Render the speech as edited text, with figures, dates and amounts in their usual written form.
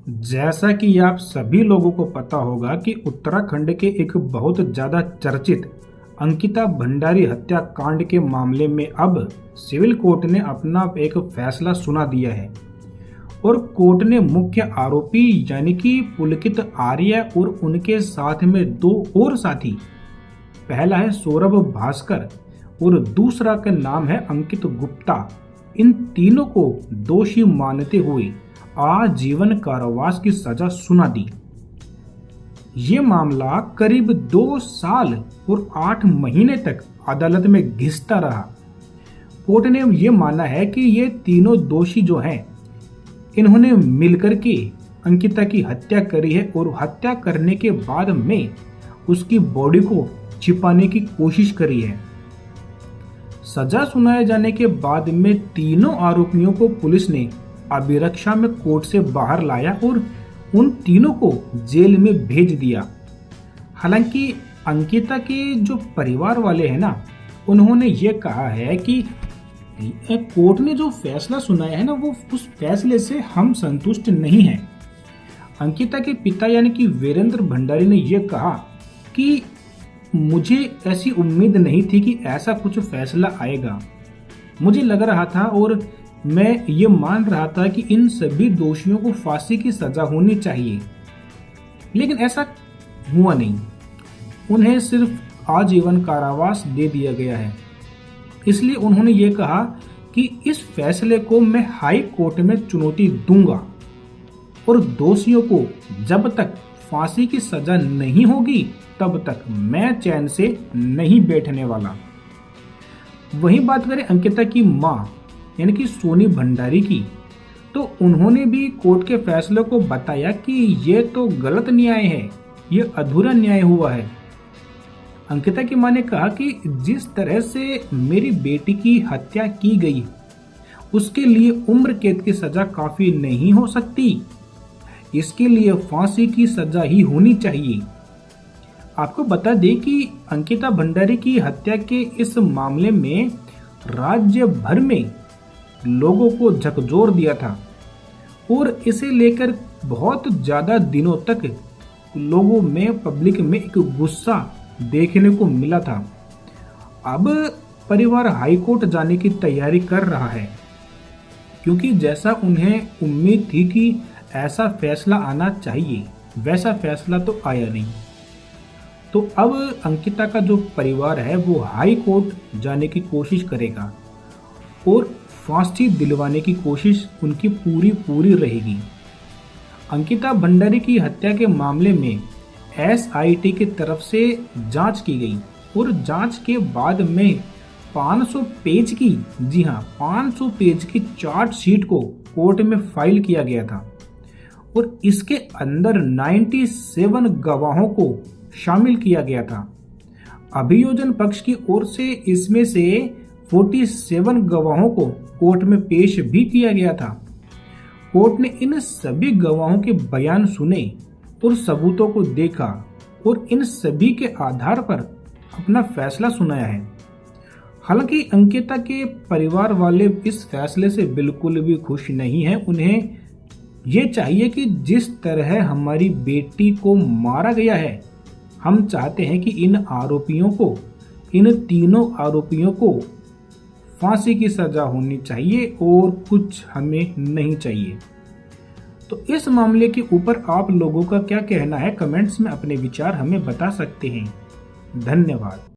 जैसा कि आप सभी लोगों को पता होगा कि उत्तराखंड के एक बहुत ज़्यादा चर्चित अंकिता भंडारी हत्याकांड के मामले में अब सिविल कोर्ट ने अपना एक फैसला सुना दिया है और कोर्ट ने मुख्य आरोपी यानी कि पुलकित आर्य और उनके साथ में दो और साथी, पहला है सौरभ भास्कर और दूसरा का नाम है अंकित गुप्ता, इन तीनों को दोषी मानते हुए आजीवन कारावास की सजा सुना दी। ये मामला करीब 2 साल और 8 महीने तक अदालत में घिसता रहा। कोर्ट ने ये माना है कि ये तीनों दोषी जो हैं, इन्होंने मिलकर के अंकिता की हत्या करी है और हत्या करने के बाद में उसकी बॉडी को छिपाने की कोशिश करी है। सजा सुनाए जाने के बाद में तीनों आरोपियों को पुलिस ने अभिरक्षा में कोर्ट से बाहर लाया और उन तीनों को जेल में भेज दिया। हालांकि अंकिता के जो परिवार वाले हैं ना, उन्होंने ये कहा है कि कोर्ट ने जो फैसला सुनाया है ना, वो उस फैसले से हम संतुष्ट नहीं हैं। अंकिता के पिता यानी कि वीरेंद्र भंडारी ने ये कहा कि मुझे ऐसी उम्मीद नहीं थी कि ऐसा कुछ फैसला आएगा। मुझे लग रहा था और मैं ये मान रहा था कि इन सभी दोषियों को फांसी की सजा होनी चाहिए, लेकिन ऐसा हुआ नहीं। उन्हें सिर्फ आजीवन कारावास दे दिया गया है। इसलिए उन्होंने ये कहा कि इस फैसले को मैं हाई कोर्ट में चुनौती दूंगा और दोषियों को जब तक फांसी की सजा नहीं होगी तब तक मैं चैन से नहीं बैठने वाला। वहीं बात करें अंकिता की मां यानी कि सोनी भंडारी की, तो उन्होंने भी कोर्ट के फैसले को बताया कि ये तो गलत न्याय है, ये अधूरा न्याय हुआ है। अंकिता की मां ने कहा कि जिस तरह से मेरी बेटी की हत्या की गई, उसके लिए उम्र कैद की सजा काफी नहीं हो सकती, इसके लिए फांसी की सजा ही होनी चाहिए। आपको बता दें कि अंकिता भंडारी की हत्या के इस मामले में राज्य भर में लोगों को झकझोर दिया था और इसे लेकर बहुत ज्यादा दिनों तक लोगों में, पब्लिक में एक गुस्सा देखने को मिला था। अब परिवार हाईकोर्ट जाने की तैयारी कर रहा है, क्योंकि जैसा उन्हें उम्मीद थी कि ऐसा फैसला आना चाहिए, वैसा फैसला तो आया नहीं। तो अब अंकिता का जो परिवार है वो हाई कोर्ट जाने की कोशिश करेगा और फांसी दिलवाने की कोशिश उनकी पूरी रहेगी। अंकिता भंडारी की हत्या के मामले में एसआईटी की तरफ से जांच की गई और जांच के बाद में 500 पेज की, जी हाँ 500 पेज की चार्जशीट को कोर्ट में फाइल किया गया था और इसके अंदर 97 गवाहों को शामिल किया गया था। अभियोजन पक्ष की ओर से इसमें से 47 गवाहों को कोर्ट में पेश भी किया गया था। कोर्ट ने इन सभी गवाहों के बयान सुने और सबूतों को देखा और इन सभी के आधार पर अपना फैसला सुनाया है। हालांकि अंकिता के परिवार वाले इस फैसले से बिल्कुल भी खुश नहीं हैं। उन्हें ये चाहिए कि जिस तरह हमारी बेटी को मारा गया है, हम चाहते हैं कि इन तीनों आरोपियों को फांसी की सजा होनी चाहिए और कुछ हमें नहीं चाहिए। तो इस मामले के ऊपर आप लोगों का क्या कहना है? कमेंट्स में अपने विचार हमें बता सकते हैं। धन्यवाद।